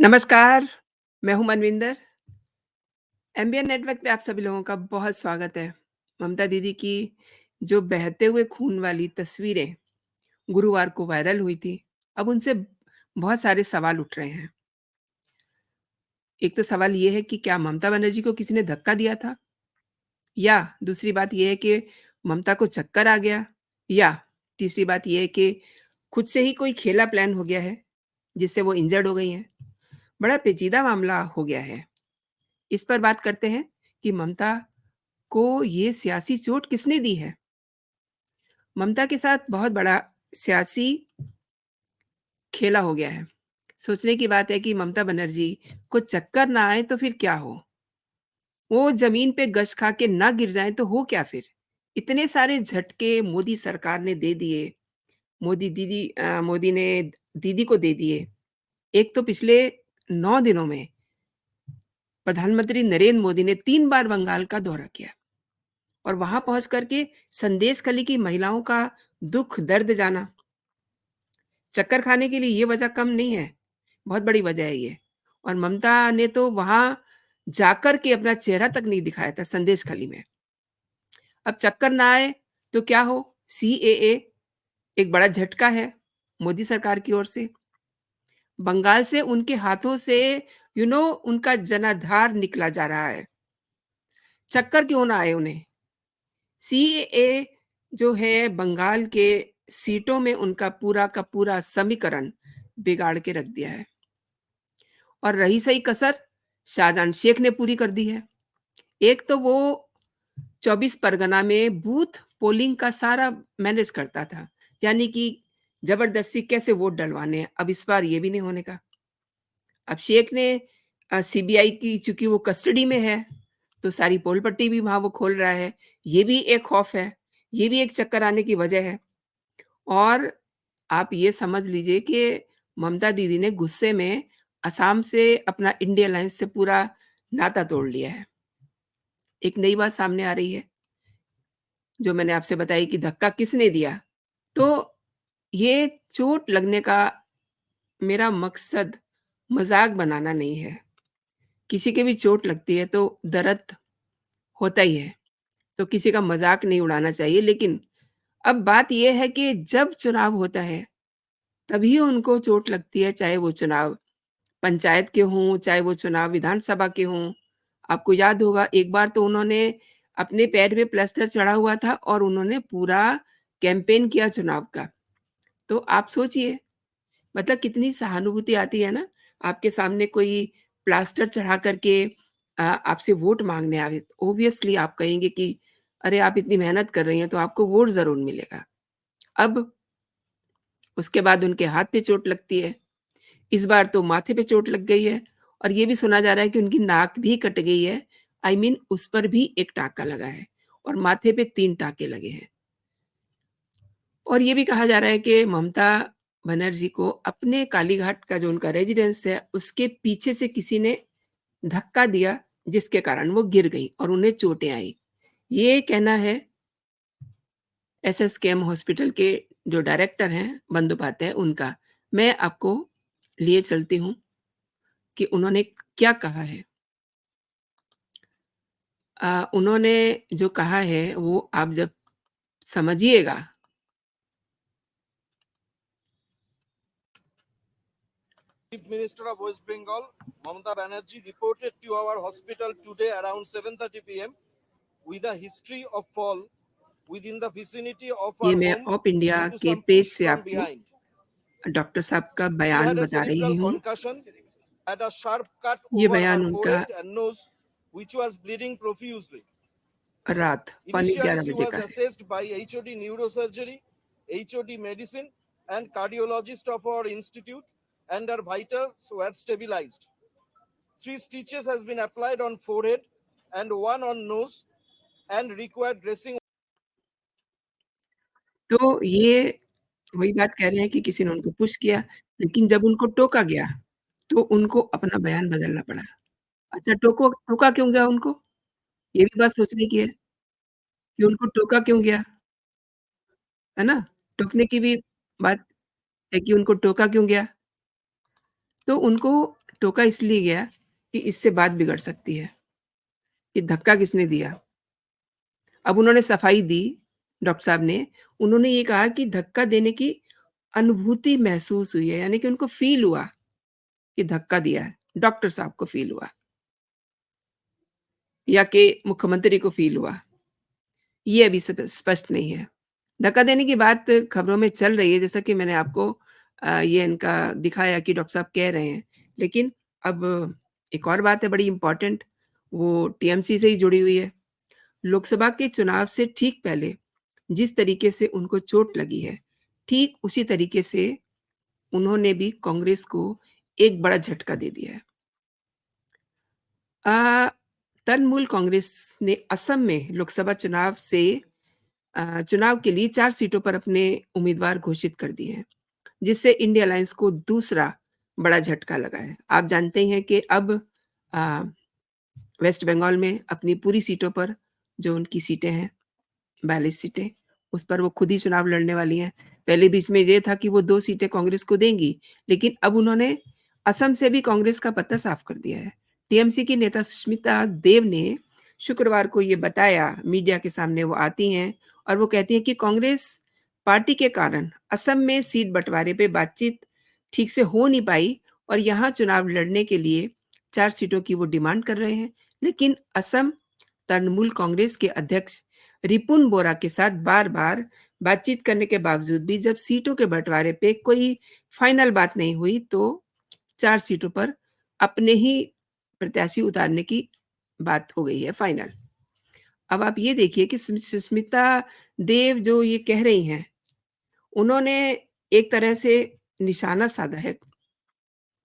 नमस्कार, मैं हूँ मनविंदर। एमबीएन नेटवर्क पे आप सभी लोगों का बहुत स्वागत है। ममता दीदी की जो बहते हुए खून वाली तस्वीरें गुरुवार को वायरल हुई थी, अब उनसे बहुत सारे सवाल उठ रहे हैं। एक तो सवाल ये है कि क्या ममता बनर्जी को किसी ने धक्का दिया था? या दूसरी बात ये है कि ममता को चक्कर आ गया? या तीसरी बात ये है कि खुद से ही कोई खेला प्लान हो गया है, जिससे वो इंजर्ड हो गई हैं? बड़ा पेचीदा मामला हो गया है। इस पर बात करते हैं कि ममता को ये सियासी चोट किसने दी है? ममता के साथ बहुत बड़ा सियासी खेला हो गया है। सोचने की बात है कि ममता बनर्जी को चक्कर ना आए तो फिर क्या हो? वो ज़मीन पे गश खा के ना गिर जाएँ तो हो क्या फिर? इतने सारे झटके मोदी सरकार ने दे दिए, मोदी ने दीदी को दे दिए। एक तो पिछले 9 दिनों में प्रधानमंत्री नरेंद्र मोदी ने 3 बार बंगाल का दौरा किया और वहाँ पहुँच कर के संदेशखाली की महिलाओं का दुःख दर्द जाना। चक्कर खाने के लिए ये वजह कम नहीं है, बहुत बड़ी वजह है ये। और ममता ने तो वहाँ जाकर के अपना चेहरा तक नहीं दिखाया था संदेशखाली में। अब चक्कर ना आए तो क्या हो? सीएए एक बड़ा झटका है मोदी सरकार की ओर से। बंगाल से उनके हाथों से उनका जनाधार निकला जा रहा है। चक्कर क्यों ना आए उन्हें? सीएए जो है बंगाल के सीटों में उनका पूरा का पूरा समीकरण बिगाड़ के रख दिया है। और रही सही कसर, शाहजहां शेख ने पूरी कर दी है। एक तो वो 24 परगना में बूथ पोलिंग का सारा मैनेज करता था, यानी कि ज़बरदस्ती कैसे वोट डलवाने हैं, अब इस बार ये भी नहीं होने का। अब शेख ने सीबीआई की चूँकि वो कस्टडी में है, तो सारी पोल पट्टी भी वहाँ वो खोल रहा है, ये भी एक खौफ है, ये भी एक चक्कर आने की वजह है। और आप ये समझ लीजिए कि ममता दीदी ने गुस्से में असम से अपना इंडिया अलायंस से पूरा नाता तोड़ लिया है। एक नई बात सामने आ रही है, जो मैंने आपसे बताई कि धक्का किसने दिया। तो ये चोट लगने का मेरा मकसद मज़ाक बनाना नहीं है। किसी के भी चोट लगती है तो दर्द होता ही है, तो किसी का मज़ाक नहीं उड़ाना चाहिए। लेकिन अब बात ये है कि जब चुनाव होता है, तभी उनको चोट लगती है, चाहे वो चुनाव पंचायत के हों, चाहे वो चुनाव विधानसभा के हों। आपको याद होगा एक बार तो उन्होंने अपने पैर में प्लास्टर चढ़ा हुआ था और उन्होंने पूरा कैंपेन किया चुनाव का। तो आप सोचिए मतलब कितनी सहानुभूति आती है ना, आपके सामने कोई प्लास्टर चढ़ा कर के आपसे वोट माँगने आए। ऑब्वियसली आप कहेंगे कि अरे! आप इतनी मेहनत कर रही हैं तो आपको वोट ज़रूर मिलेगा। अब उसके बाद उनके हाथ पे चोट लगती है। इस बार तो माथे पे चोट लग गई है और ये भी सुना जा रहा है कि उनकी नाक भी कट गई है। आई मीन उस पर भी 1 टाँका लगा है और माथे पे 3 टाँके लगे हैं। और ये भी कहा जा रहा है कि ममता बनर्जी को अपने कालीघाट का जो उनका रेज़िडेंस है, उसके पीछे से किसी ने धक्का दिया, जिसके कारण वो गिर गईं और उन्हें चोटें आईं। ये कहना है एसएसकेएम हॉस्पिटल के जो डायरेक्टर हैं, बंदोपाध्याय उनका। मैं आपको लिए चलती हूँ कि उन्होंने क्या कहा है। उन्होंने जो कहा है वो आप जब समझिएगा। Chief Minister of West Bengal, Mamata Banerjee, reported to our hospital today around 7:30 p.m. with a history of fall within the vicinity of ये her मैं home op India due to के some पेज push से from आपको behind. Doctor साहब का She बयान had a बता रही cerebral हूँ। concussion, had a sharp cut ये over बयान her उनका forehead and nose, which was bleeding profusely. रात पौने Initially, 11 she बजे was का है। assessed by HOD Neurosurgery, HOD Medicine, and cardiologist of our institute, and her vitals were stabilized. 3 stitches has been applied on forehead and 1 on nose and required dressing. तो ये वही बात कह रहे हैं कि किसी ने उनको पुश किया, लेकिन जब उनको टोका गया, तो उनको अपना बयान बदलना पड़ा। अच्छा टोका क्यों गया उनको? ये भी बात सोचने की है कि उनको टोका क्यों गया, है ना? टोकने की भी बात है कि उनको टोका क्यों गया? तो उनको टोका इसलिए गया कि इससे बात बिगड़ सकती है, कि धक्का किसने दिया। अब उन्होंने सफाई दी, डॉक्टर साहब ने, उन्होंने ये कहा कि धक्का देने की अनुभूति महसूस हुई है, यानी कि उनको फ़ील हुआ कि धक्का दिया है, डॉक्टर साहब को फ़ील हुआ या कि मुख्यमंत्री को फ़ील हुआ, ये अभी स्पष्ट नहीं है। धक्का देने की बात खबरों में चल रही है, जैसा कि मैंने आपको ये इनका दिखाया कि डॉक्टर साहब कह रहे हैं। लेकिन अब एक और बात है बड़ी इम्पोर्टेंट, वो टीएमसी से ही जुड़ी हुई है। लोकसभा के चुनाव से ठीक पहले जिस तरीके से उनको चोट लगी है, ठीक उसी तरीके से उन्होंने भी कांग्रेस को एक बड़ा झटका दे दिया है। अ, तृणमूल कांग्रेस ने असम में लोकसभा चुनाव के लिए 4 सीटों पर अपने उम्मीदवार घोषित कर दिए हैं, जिससे इंडिया अलायंस को दूसरा बड़ा झटका लगा है। आप जानते ही हैं कि अब अ, वेस्ट बंगाल में अपनी पूरी सीटों पर जो उनकी सीटें हैं 42 सीटें, उस पर वो खुद ही चुनाव लड़ने वाली हैं। पहले बीच में ये था कि वो 2 सीटें कांग्रेस को देंगी, लेकिन अब उन्होंने असम से भी कांग्रेस का पत्ता साफ कर दिया है। टीएमसी की नेता सुष्मिता देव ने शुक्रवार को ये बताया, मीडिया के सामने वो आती हैं और वो कहती हैं कि कांग्रेस पार्टी के कारण असम में सीट बँटवारे पे बातचीत ठीक से हो नहीं पाई और यहाँ चुनाव लड़ने के लिए 4 सीटों की वो डिमांड कर रहे हैं। लेकिन असम तृणमूल कांग्रेस के अध्यक्ष रिपुन बोरा के साथ बार-बार बातचीत करने के बावजूद भी जब सीटों के बँटवारे पे कोई फाइनल बात नहीं हुई, तो 4 सीटों पर अपने ही प्रत्याशी उतारने की बात हो गई है फाइनल। अब आप ये देखिए कि सुष्मिता देव जो ये कह रही हैं, उन्होंने एक तरह से निशाना साधा है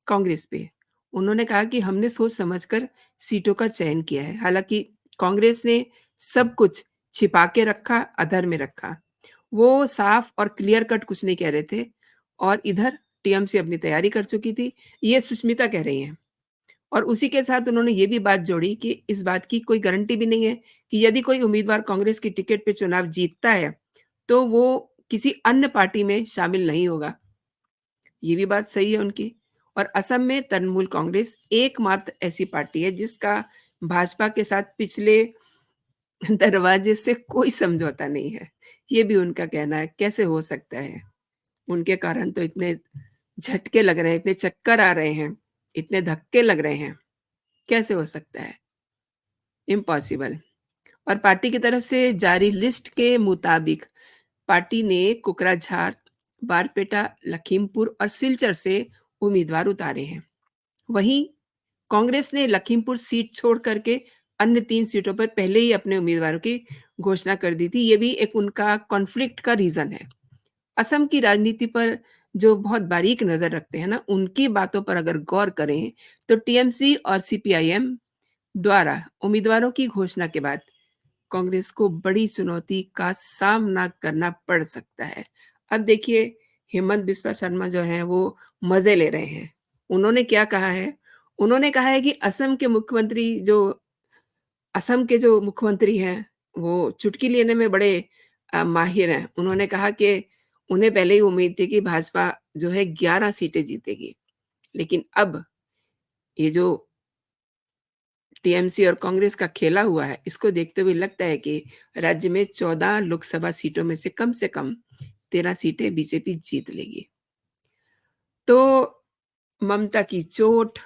कांग्रेस पे। उन्होंने कहा कि हमने सोच समझकर सीटों का चयन किया है। हालाँकि कांग्रेस ने सब कुछ छिपा के रखा, अधर में रखा। वो साफ और क्लियर कट कुछ नहीं कह रहे थे और इधर टीएमसी अपनी तैयारी कर चुकी थी, ये सुष्मिता कह रही हैं। और उसी के साथ उन्होंने ये भी बात जोड़ी कि इस बात की कोई गारंटी भी नहीं है कि यदि कोई उम्मीदवार कांग्रेस की टिकट पे चुनाव जीतता है, तो वो किसी अन्य पार्टी में शामिल नहीं होगा। ये भी बात सही है उनकी। और असम में तृणमूल कांग्रेस एकमात्र ऐसी पार्टी है जिसका भाजपा के साथ पिछले दरवाजे से कोई समझौता नहीं है। ये भी उनका कहना है, कैसे हो सकता है? उनके कारण तो इतने झटके लग रहे हैं, इतने चक्कर आ रहे हैं, इतने धक्के लग रहे हैं, कैसे हो सकता है? इम्पॉसिबल। और पार्टी की तरफ से जारी लिस्ट के मुताबिक पार्टी ने कोकराझार, बारपेटा, लखीमपुर और सिलचर से उम्मीदवार उतारे हैं। वहीं कांग्रेस ने लखीमपुर सीट छोड़ कर के अन्य 3 सीटों पर पहले ही अपने उम्मीदवारों की घोषणा कर दी थी। ये भी एक उनका कॉन्फ्लिक्ट का रीज़न है। असम की राजनीति पर जो बहुत बारीक नज़र रखते हैं ना, उनकी बातों पर अगर गौर करें, तो टीएमसी और सीपीआईएम द्वारा उम्मीदवारों की घोषणा के बाद कांग्रेस को बड़ी चुनौती का सामना करना पड़ सकता है। अब देखिए हेमंत बिस्वा शर्मा जो हैं वो मज़े ले रहे हैं। उन्होंने क्या कहा है? उन्होंने कहा है कि असम के जो मुख्यमंत्री हैं, वो चुटकी लेने में बड़े माहिर हैं। उन्होंने कहा कि उन्हें पहले ही उम्मीद थी कि भाजपा जो है 11 सीटें जीतेगी। लेकिन अब ये जो टीएमसी और कांग्रेस का खेला हुआ है, इसको देखते हुए लगता है कि राज्य में 14 लोकसभा सीटों में से कम 13 सीटें बीजेपी जीत लेगी। तो ममता की चोट,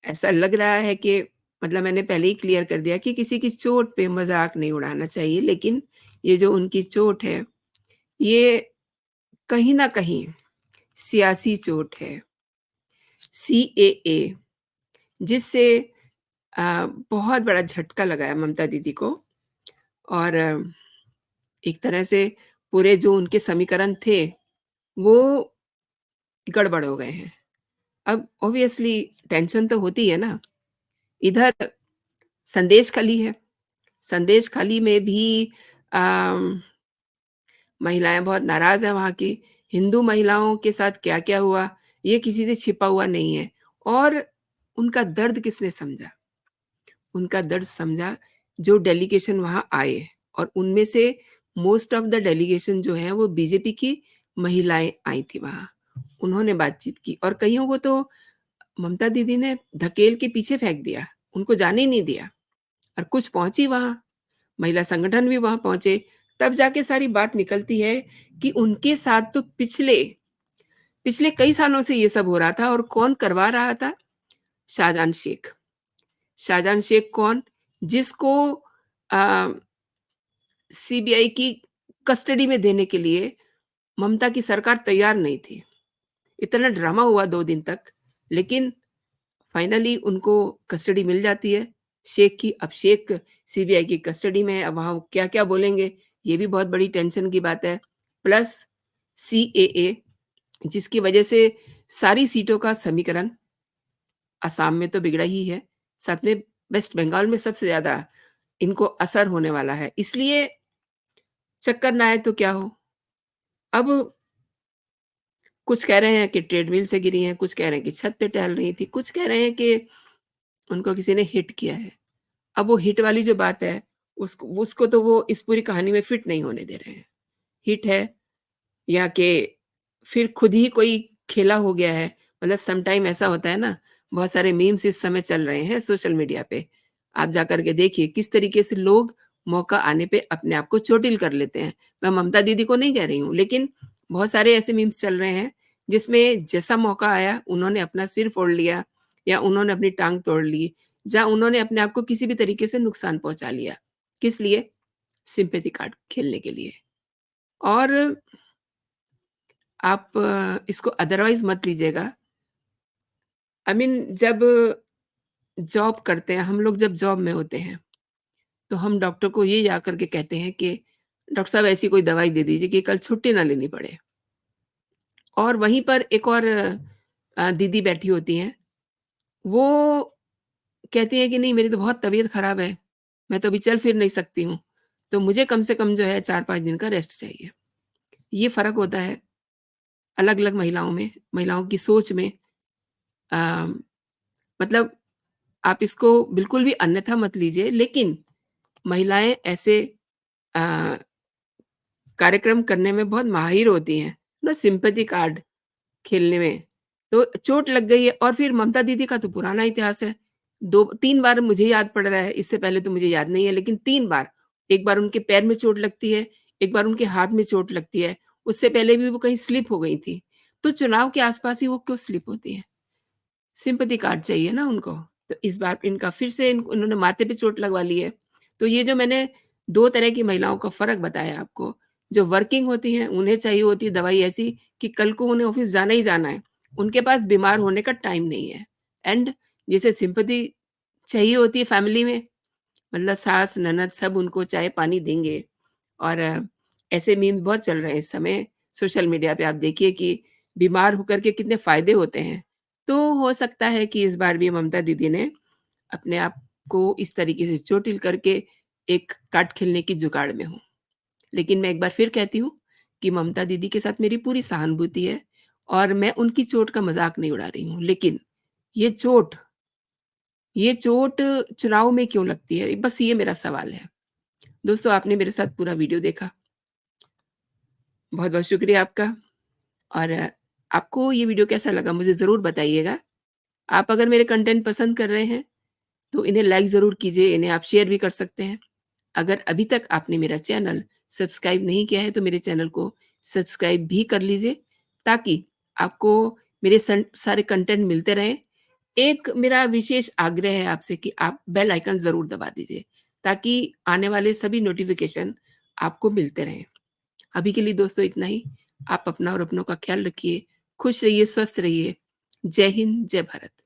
ऐसा लग रहा है कि मतलब मैंने पहले ही क्लियर कर दिया कि किसी की चोट पे मज़ाक नहीं उड़ाना चाहिए, लेकिन ये जो उनकी चोट है, ये कहीं न कहीं सियासी चोट है। सीएए जिससे बहुत बड़ा झटका लगा है ममता दीदी को और एक तरह से पूरे जो उनके समीकरण थे, वो गड़बड़ हो गए हैं। अब ऑब्वियसली टेंशन तो होती है ना। इधर संदेशखाली है, संदेशखाली में भी अम, महिलाएँ बहुत नाराज़ हैं वहाँ की। हिंदू महिलाओं के साथ क्या-क्या हुआ, ये किसी से छिपा हुआ नहीं है और उनका दर्द किसने समझा? उनका दर्द समझा जो डेलीगेशन वहाँ आए और उनमें से मोस्ट ऑफ द डेलीगेशन जो है वो बीजेपी की महिलाएँ आई थी वहाँ। उन्होंने बातचीत की और कइयों को तो ममता दीदी ने धकेल के पीछे फेंक दिया, उनको जाने ही नहीं दिया और कुछ पहुँची वहाँ, महिला संगठन भी वहाँ पहुँचे, तब जाके सारी बात निकलती है कि उनके साथ तो पिछले पिछले कई सालों से ये सब हो रहा था और कौन करवा रहा था? शाहजहान शेख। शाहजहान शेख कौन? जिसको अ, सीबीआई की कस्टडी में देने के लिए ममता की सरकार तैयार नहीं थी। इतना ड्रामा हुआ 2 दिन तक, लेकिन फाइनली उनको कस्टडी मिल जाती है शेख की। अब शेख सीबीआई की कस्टडी में है, अब वहाँ वो क्या-क्या बोलेंगे, ये भी बहुत बड़ी टेंशन की बात है। प्लस सीएए जिसकी वजह से सारी सीटों का समीकरण असम में तो बिगड़ा ही है, साथ में वेस्ट बंगाल में सबसे ज़्यादा इनको असर होने वाला है। इसलिए चक्कर ना आए तो क्या हो? अब कुछ कह रहे हैं कि ट्रेडमिल से गिरी हैं, कुछ कह रहे हैं कि छत पे टहल रही थी, कुछ कह रहे हैं कि उनको किसी ने हिट किया है। अब वो हिट वाली जो बात है, उसको उसको तो वो इस पूरी कहानी में फिट नहीं होने दे रहे हैं। हिट है या कि फिर खुद ही कोई खेला हो गया है। मतलब सम टाइम ऐसा होता है ना, बहुत सारे मीम्स इस समय चल रहे हैं सोशल मीडिया पे। आप जाकर के देखिए किस तरीके से लोग मौका आने पे अपने आप को चोटिल कर लेते हैं। मैं ममता दीदी को नहीं कह रही हूँ, लेकिन बहुत सारे ऐसे मीम्स चल रहे हैं, जिसमें जैसा मौका आया उन्होंने अपना सिर फोड़ लिया या उन्होंने अपनी टाँग तोड़ ली, या उन्होंने अपने आप को किसी भी तरीके से नुकसान पहुँचा लिया। किस लिए? सिम्पैथी कार्ड खेलने के लिए। और आप इसको अदरवाइज़ मत लीजिएगा। आई मीन जब जॉब करते हैं, हम लोग जब जॉब में होते हैं, तो हम डॉक्टर को ये जाकर के कहते हैं कि डॉक्टर साहब ऐसी कोई दवाई दे दीजिए कि कल छुट्टी ना लेनी पड़े। और वहीं पर एक और दीदी बैठी होती हैं, वो कहती हैं कि नहीं मेरी तो बहुत तबीयत ख़राब है, मैं तो अभी चल फिर नहीं सकती हूँ, तो मुझे कम से कम जो है 4-5 दिन का रेस्ट चाहिए। ये फ़र्क होता है अलग-अलग महिलाओं में, महिलाओं की सोच में। अ, मतलब आप इसको बिल्कुल भी अन्यथा मत लीजिए, लेकिन महिलाएँ ऐसे अ, कार्यक्रम करने में बहुत माहिर होती हैं, ना सिम्पैथी कार्ड खेलने में। तो चोट लग गई है और फिर ममता दीदी का तो पुराना इतिहास है। 2-3 बार मुझे याद पड़ रहा है, इससे पहले तो मुझे याद नहीं है, लेकिन 3 बार। एक बार उनके पैर में चोट लगती है, एक बार उनके हाथ में चोट लगती है, उससे पहले भी वो कहीं स्लिप हो गई थी। तो चुनाव के आस-पास ही वो क्यों स्लिप होती हैं? सिम्पैथी कार्ड चाहिए ना उनको। तो इस बार इनका फिर से उन्होंने माथे पे चोट लगवा ली है। तो ये जो मैंने 2 तरह की महिलाओं का फ़र्क बताया आपको, जो वर्किंग होती हैं, उन्हें चाहिए होती है दवाई ऐसी कि कल को उन्हें ऑफ़िस जाना ही जाना है। उनके पास बीमार होने का टाइम नहीं है। एंड जिसे सिम्पैथी चाहिए होती है फैमिली में, मतलब सास, ननद सब उनको चाय-पानी देंगे। और ऐसे मीम्स बहुत चल रहे हैं इस समय सोशल मीडिया पे। आप देखिए कि बीमार होकर के कितने फ़ायदे होते हैं। तो हो सकता है कि इस बार भी ममता दीदी ने अपने आप को इस तरीके से चोटिल करके एक कार्ड खेलने की जुगाड़ में हों। लेकिन मैं एक बार फिर कहती हूँ कि ममता दीदी के साथ मेरी पूरी सहानुभूति है और मैं उनकी चोट का मज़ाक नहीं उड़ा रही हूँ। लेकिन ये चोट ये चोट चुनाव में क्यों लगती है? बस ये मेरा सवाल है। दोस्तों, आपने मेरे साथ पूरा वीडियो देखा। बहुत-बहुत शुक्रिया आपका। और आपको ये वीडियो कैसा लगा मुझे ज़रूर बताइएगा। आप अगर मेरे कंटेंट पसंद कर रहे हैं, तो इन्हें लाइक ज़रूर कीजिए, इन्हें आप शेयर भी कर सकते हैं। अगर अभी तक आपने मेरा चैनल सब्सक्राइब नहीं किया है, तो मेरे चैनल को सब्सक्राइब भी कर लीजिए, ताकि आपको मेरे सारे कंटेंट मिलते रहें। एक मेरा विशेष आग्रह है आपसे कि आप बेल आइकन ज़रूर दबा दीजिए, ताकि आने वाले सभी नोटिफ़िकेशन आपको मिलते रहें। अभी के लिए दोस्तों इतना ही। आप अपना और अपनों का ख़्याल रखिए, खुश रहिए, स्वस्थ रहिए। जय हिंद, जय भारत।